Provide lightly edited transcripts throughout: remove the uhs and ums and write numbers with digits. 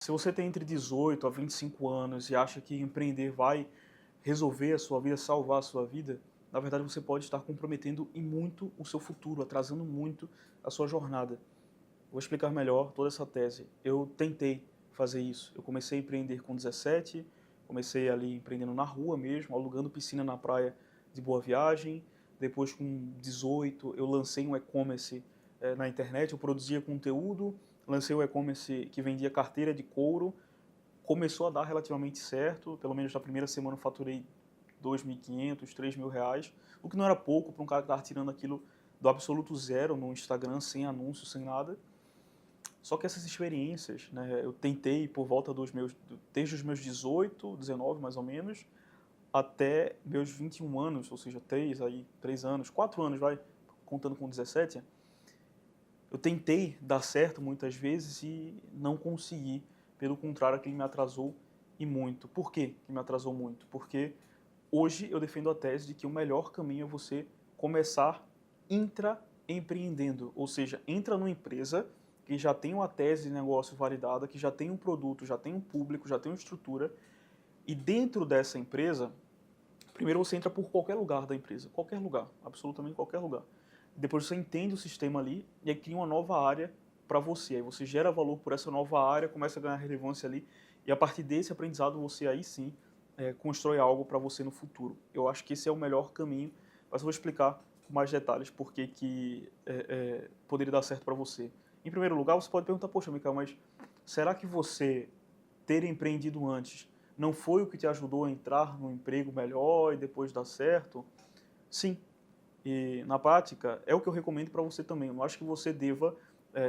Se você tem entre 18 a 25 anos e acha que empreender vai resolver a sua vida, salvar a sua vida, na verdade você pode estar comprometendo e muito o seu futuro, atrasando muito a sua jornada. Vou explicar melhor toda essa tese. Eu tentei fazer isso. Eu comecei a empreender com 17, comecei ali empreendendo na rua mesmo, alugando piscina na praia de Boa Viagem. Depois, com 18, eu lancei um e-commerce na internet, eu produzia conteúdo, lancei o e-commerce que vendia carteira de couro. Começou a dar relativamente certo, pelo menos na primeira semana eu faturei 2.500, R$ 3.000, o que não era pouco para um cara que estava tirando aquilo do absoluto zero no Instagram, sem anúncio, sem nada. Só que essas experiências, né, eu tentei por volta desde os meus 18, 19 mais ou menos, até meus 21 anos, ou seja, 3 anos, 4 anos, vai, contando com 17, eu tentei dar certo muitas vezes e não consegui. Pelo contrário, aquilo me atrasou e muito. Por quê que me atrasou muito? Porque hoje eu defendo a tese de que o melhor caminho é você começar intraempreendendo, ou seja, entra numa empresa que já tem uma tese de negócio validada, que já tem um produto, já tem um público, já tem uma estrutura, e dentro dessa empresa, primeiro você entra por qualquer lugar da empresa, qualquer lugar, absolutamente qualquer lugar. Depois você entende o sistema ali e aí cria uma nova área para você. Aí você gera valor por essa nova área, começa a ganhar relevância ali e a partir desse aprendizado você aí sim constrói algo para você no futuro. Eu acho que esse é o melhor caminho, mas eu vou explicar com mais detalhes por que poderia dar certo para você. Em primeiro lugar, você pode perguntar, poxa, Michael, mas será que você ter empreendido antes não foi o que te ajudou a entrar num emprego melhor e depois dar certo? Sim. E na prática, é o que eu recomendo para você também. Eu não acho que você deva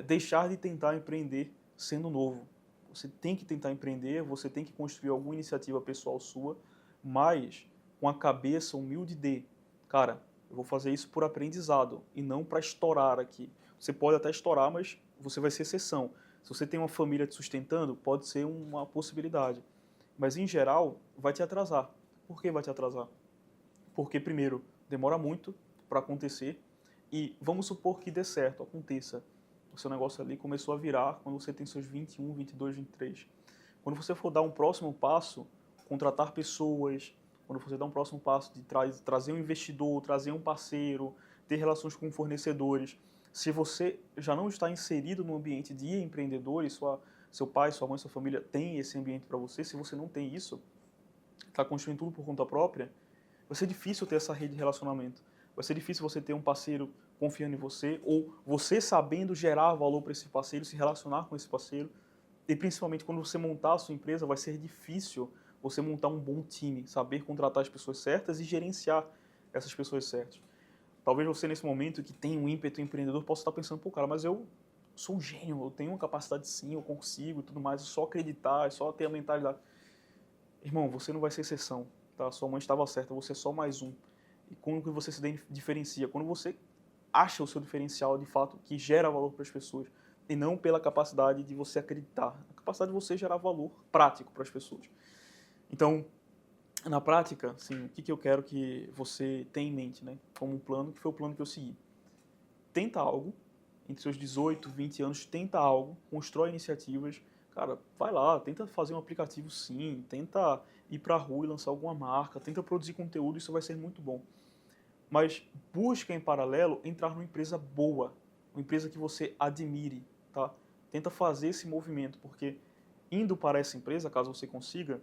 deixar de tentar empreender sendo novo. Você tem que tentar empreender, você tem que construir alguma iniciativa pessoal sua, mas com a cabeça humilde de, cara, eu vou fazer isso por aprendizado e não para estourar aqui. Você pode até estourar, mas você vai ser exceção. Se você tem uma família te sustentando, pode ser uma possibilidade. Mas, em geral, vai te atrasar. Por que vai te atrasar? Porque, primeiro, demora muito para acontecer e vamos supor que dê certo, aconteça. O seu negócio ali começou a virar quando você tem seus 21, 22, 23. Quando você for dar um próximo passo, contratar pessoas, quando você dar um próximo passo de trazer um investidor, trazer um parceiro, ter relações com fornecedores, se você já não está inserido no ambiente de empreendedores, seu pai, sua mãe, sua família tem esse ambiente para você, se você não tem isso, está construindo tudo por conta própria, vai ser difícil ter essa rede de relacionamento. Vai ser difícil você ter um parceiro confiando em você ou você sabendo gerar valor para esse parceiro, se relacionar com esse parceiro. E principalmente quando você montar a sua empresa, vai ser difícil você montar um bom time, saber contratar as pessoas certas e gerenciar essas pessoas certas. Talvez você nesse momento que tem um ímpeto empreendedor possa estar pensando, pô, cara, mas eu sou um gênio, eu tenho uma capacidade sim, eu consigo e tudo mais, é só acreditar, é só ter a mentalidade. Irmão, você não vai ser exceção, tá? Sua mãe estava certa, você é só mais um. E como que você se diferencia? Quando você acha o seu diferencial de fato que gera valor para as pessoas e não pela capacidade de você acreditar, a capacidade de você gerar valor prático para as pessoas. Então, na prática, assim, o que eu quero que você tenha em mente, né? Como um plano, que foi o plano que eu segui. Tenta algo, entre seus 18, 20 anos, tenta algo, constrói iniciativas, cara, vai lá, tenta fazer um aplicativo sim, tenta ir para a rua e lançar alguma marca, tenta produzir conteúdo, isso vai ser muito bom. Mas busca em paralelo entrar numa empresa boa, uma empresa que você admire, tá? Tenta fazer esse movimento, porque indo para essa empresa, caso você consiga,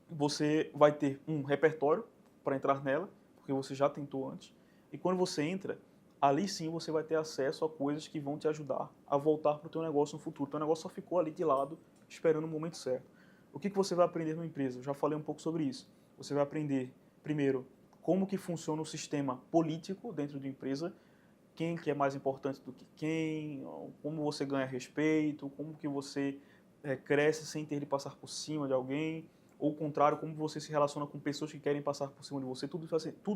você vai ter um repertório para entrar nela, porque você já tentou antes, e quando você entra, ali sim você vai ter acesso a coisas que vão te ajudar a voltar para o teu negócio no futuro. O teu negócio só ficou ali de lado, esperando o momento certo. O que você vai aprender numa empresa? Eu já falei um pouco sobre isso. Você vai aprender, primeiro, como que funciona o sistema político dentro de uma empresa, quem que é mais importante do que quem, como você ganha respeito, como que você cresce sem ter de passar por cima de alguém, ou o contrário, como você se relaciona com pessoas que querem passar por cima de você. Tudo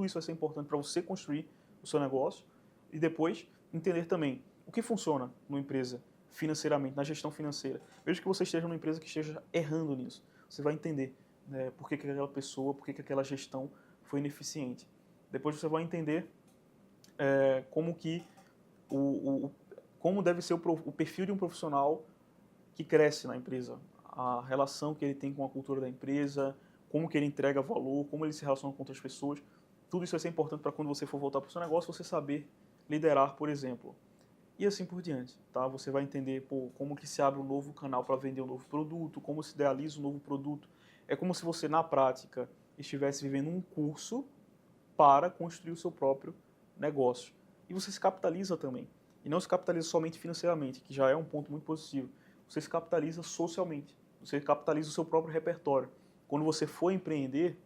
isso vai ser importante para você construir o seu negócio e depois entender também o que funciona numa empresa financeiramente, na gestão financeira. Mesmo que você esteja numa empresa que esteja errando nisso, você vai entender, né, por que aquela pessoa, por que aquela gestão foi ineficiente. Depois você vai entender como que o, o, como deve ser o perfil de um profissional que cresce na empresa. a relação que ele tem com a cultura da empresa, como que ele entrega valor, como ele se relaciona com outras pessoas. Tudo isso vai ser importante para quando você for voltar para o seu negócio, você saber liderar, por exemplo. E assim por diante, tá? Você vai entender, pô, como que se abre um novo canal para vender um novo produto, como se idealiza um novo produto. É como se você, na prática, estivesse vivendo um curso para construir o seu próprio negócio. E você se capitaliza também. E não se capitaliza somente financeiramente, que já é um ponto muito positivo. Você se capitaliza socialmente. Você capitaliza o seu próprio repertório. Quando você for empreender,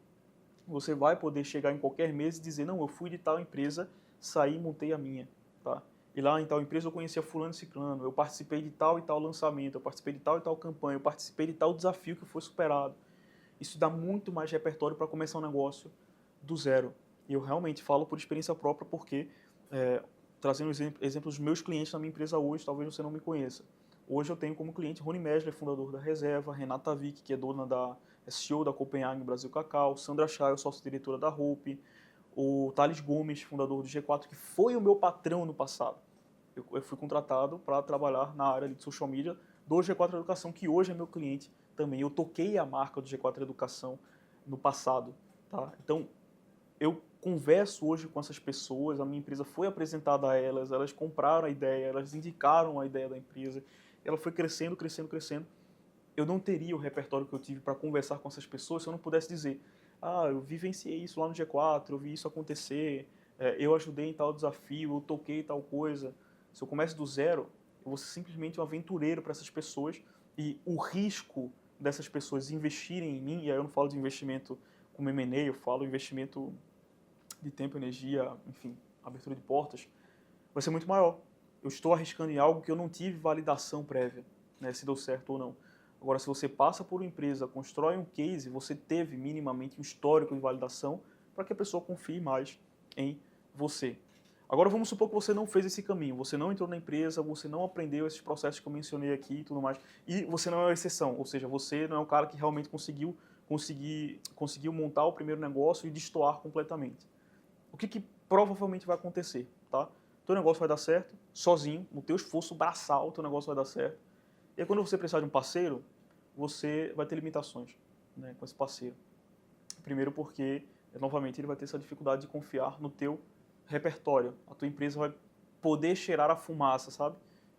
você vai poder chegar em qualquer mês e dizer, não, eu fui de tal empresa, saí e montei a minha, tá? E lá em tal empresa eu conhecia fulano e ciclano, eu participei de tal e tal lançamento, eu participei de tal e tal campanha, eu participei de tal desafio que foi superado. Isso dá muito mais repertório para começar um negócio do zero. E eu realmente falo por experiência própria porque, trazendo exemplos dos meus clientes na minha empresa hoje, talvez você não me conheça. Hoje eu tenho como cliente Rony Mesler, fundador da Reserva, Renata Vick, que é dona CEO da Copenhagen Brasil Cacau, Sandra Chayo, sócio-diretora da Hope, o Thales Gomes, fundador do G4, que foi o meu patrão no passado. Eu fui contratado para trabalhar na área de social media do G4 Educação, que hoje é meu cliente também. Eu toquei a marca do G4 Educação no passado, tá? Então, eu converso hoje com essas pessoas, a minha empresa foi apresentada a elas, elas compraram a ideia, elas indicaram a ideia da empresa, ela foi crescendo, crescendo, crescendo. Eu não teria o repertório que eu tive para conversar com essas pessoas se eu não pudesse dizer, eu vivenciei isso lá no G4, eu vi isso acontecer, eu ajudei em tal desafio, eu toquei tal coisa. Se eu começo do zero, eu vou ser simplesmente um aventureiro para essas pessoas e o risco dessas pessoas investirem em mim, e aí eu não falo de investimento como M&A, eu falo investimento de tempo, energia, enfim, abertura de portas, vai ser muito maior. Eu estou arriscando em algo que eu não tive validação prévia, né, se deu certo ou não. Agora, se você passa por uma empresa, constrói um case, você teve minimamente um histórico de validação para que a pessoa confie mais em você. Agora, vamos supor que você não fez esse caminho, você não entrou na empresa, você não aprendeu esses processos que eu mencionei aqui e tudo mais, e você não é uma exceção, ou seja, você não é um cara que realmente conseguiu montar o primeiro negócio e destoar completamente. O que provavelmente vai acontecer, tá? Teu negócio vai dar certo, sozinho, no teu esforço braçal, teu negócio vai dar certo. E aí, quando você precisar de um parceiro, você vai ter limitações, né, com esse parceiro. Primeiro porque, novamente, ele vai ter essa dificuldade de confiar no teu repertório. A tua empresa vai poder cheirar a fumaça, sabe?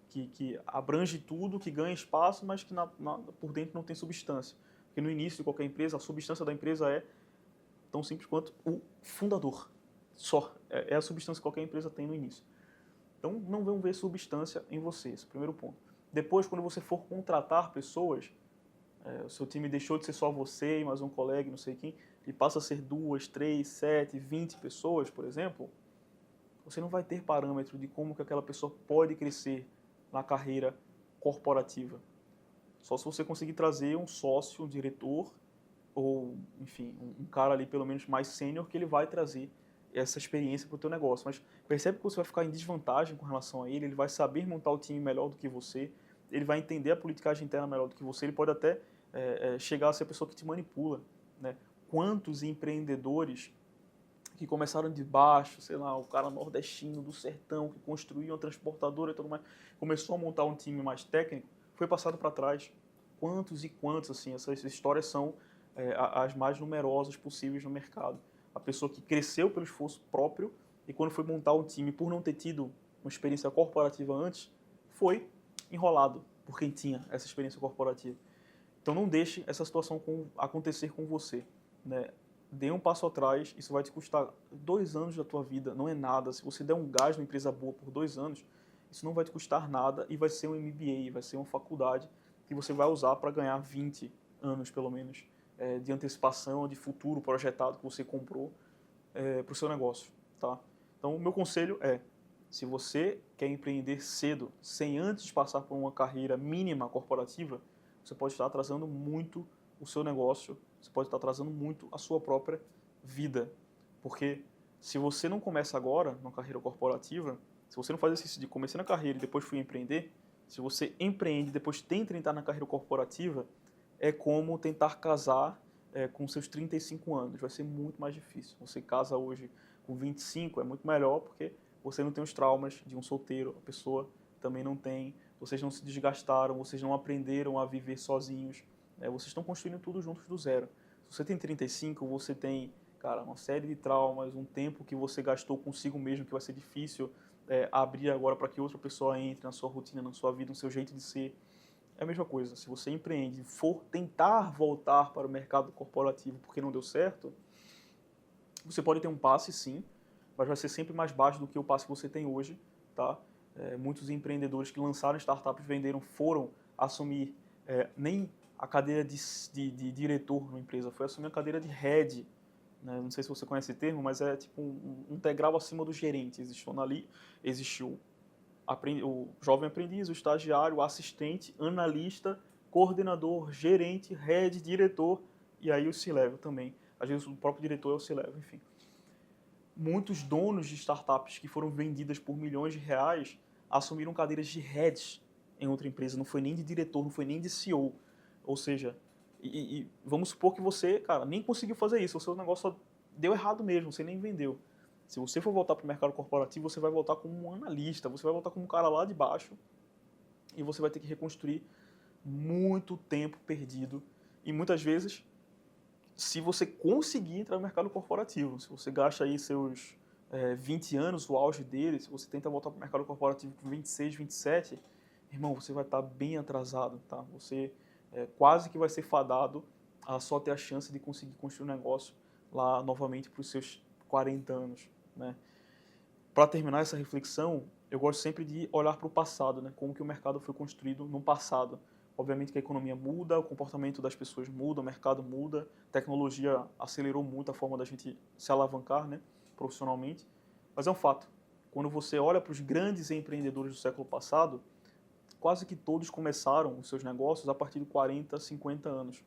Que abrange tudo, que ganha espaço, mas que por dentro não tem substância. Porque no início de qualquer empresa, a substância da empresa é tão simples quanto o fundador. Só. É a substância que qualquer empresa tem no início. Então, não vão ver substância em você, esse é o primeiro ponto. Depois, quando você for contratar pessoas, o seu time deixou de ser só você e mais um colega, não sei quem, e passa a ser 2, 3, 7, 20 pessoas, por exemplo, você não vai ter parâmetro de como que aquela pessoa pode crescer na carreira corporativa. Só se você conseguir trazer um sócio, um diretor, ou, enfim, um cara ali pelo menos mais sênior que ele vai trazer essa experiência para o teu negócio. Mas percebe que você vai ficar em desvantagem com relação a ele, ele vai saber montar o time melhor do que você, ele vai entender a politicagem interna melhor do que você, ele pode até chegar a ser a pessoa que te manipula, né? Quantos empreendedores que começaram de baixo, sei lá, o cara nordestino do sertão que construiu uma transportadora e tudo mais, começou a montar um time mais técnico, foi passado para trás. Quantos e quantos, assim, essas histórias são as mais numerosas possíveis no mercado. A pessoa que cresceu pelo esforço próprio e quando foi montar um time, por não ter tido uma experiência corporativa antes, foi enrolado por quem tinha essa experiência corporativa. Então não deixe essa situação acontecer com você, né? Dê um passo atrás, isso vai te custar 2 anos da tua vida, não é nada. Se você der um gás numa empresa boa por 2 anos, isso não vai te custar nada e vai ser um MBA, vai ser uma faculdade que você vai usar para ganhar 20 anos, pelo menos, de antecipação, de futuro projetado que você comprou para o seu negócio, tá? Então, o meu conselho é, se você quer empreender cedo, sem antes passar por uma carreira mínima corporativa, você pode estar atrasando muito o seu negócio, você pode estar atrasando muito a sua própria vida. Porque se você não começa agora numa carreira corporativa, se você não faz exercício de comecei na carreira e depois fui empreender, se você empreende e depois tenta entrar na carreira corporativa, é como tentar casar com seus 35 anos. Vai ser muito mais difícil. Você casa hoje com 25, é muito melhor porque você não tem os traumas de um solteiro, a pessoa também não tem, vocês não se desgastaram, vocês não aprenderam a viver sozinhos. Vocês estão construindo tudo juntos do zero. Se você tem 35, você tem, cara, uma série de traumas, um tempo que você gastou consigo mesmo, que vai ser difícil abrir agora para que outra pessoa entre na sua rotina, na sua vida, no seu jeito de ser. É a mesma coisa. Se você empreende e for tentar voltar para o mercado corporativo porque não deu certo, você pode ter um passe, sim, mas vai ser sempre mais baixo do que o passe que você tem hoje, tá? Muitos empreendedores que lançaram startups, venderam, foram assumir nem a cadeira de diretor numa empresa, foi assumir a cadeira de head, né? Não sei se você conhece esse termo, mas é tipo um degrau acima do gerente. Existiu o jovem aprendiz, o estagiário, o assistente, analista, coordenador, gerente, head, diretor, e aí o C-level também. Às vezes o próprio diretor é o C-level, enfim. Muitos donos de startups que foram vendidas por milhões de reais assumiram cadeiras de heads em outra empresa, não foi nem de diretor, não foi nem de CEO. Ou seja, vamos supor que você, cara, nem conseguiu fazer isso, o seu negócio só deu errado mesmo, você nem vendeu. Se você for voltar para o mercado corporativo, você vai voltar como um analista, você vai voltar como um cara lá de baixo e você vai ter que reconstruir muito tempo perdido. E muitas vezes, se você conseguir entrar no mercado corporativo, se você gasta aí seus 20 anos, o auge dele, se você tenta voltar para o mercado corporativo com 26, 27, irmão, você vai estar bem atrasado, tá? Você quase que vai ser fadado a só ter a chance de conseguir construir um negócio lá novamente para os seus 40 anos, né? Para terminar essa reflexão, eu gosto sempre de olhar para o passado, né? Como que o mercado foi construído no passado. Obviamente que a economia muda, o comportamento das pessoas muda, o mercado muda, a tecnologia acelerou muito a forma da gente se alavancar, né, profissionalmente, mas é um fato. Quando você olha para os grandes empreendedores do século passado, quase que todos começaram os seus negócios a partir de 40, 50 anos,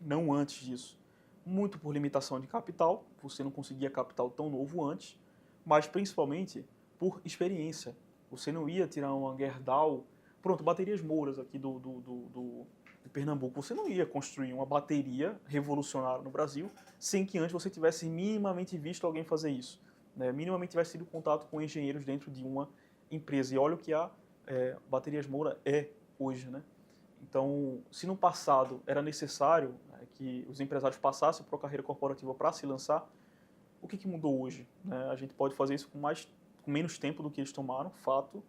não antes disso. Muito por limitação de capital, você não conseguia capital tão novo antes, mas principalmente por experiência. Você não ia tirar uma Gerdau, pronto, baterias Mouras aqui de Pernambuco, você não ia construir uma bateria revolucionária no Brasil sem que antes você tivesse minimamente visto alguém fazer isso, né? Minimamente tivesse tido contato com engenheiros dentro de uma empresa. E olha o que a Baterias Moura é hoje, né? Então, se no passado era necessário que os empresários passassem por uma carreira corporativa para se lançar, o que mudou hoje, né? A gente pode fazer isso com menos tempo do que eles tomaram, fato,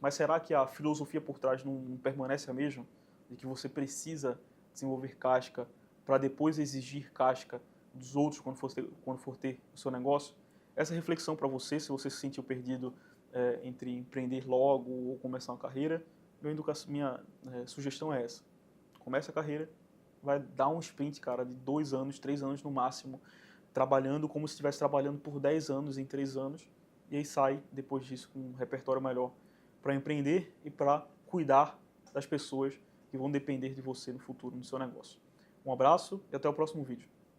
mas será que a filosofia por trás não permanece a mesma? De que você precisa desenvolver casca para depois exigir casca dos outros quando for ter o seu negócio? Essa reflexão para você, se você se sentiu perdido entre empreender logo ou começar uma carreira, minha sugestão é essa. Comece a carreira, vai dar um sprint, cara, de 2 anos, 3 anos no máximo, trabalhando como se estivesse trabalhando por 10 anos em 3 anos, e aí sai, depois disso, com um repertório melhor para empreender e para cuidar das pessoas que vão depender de você no futuro, no seu negócio. Um abraço e até o próximo vídeo.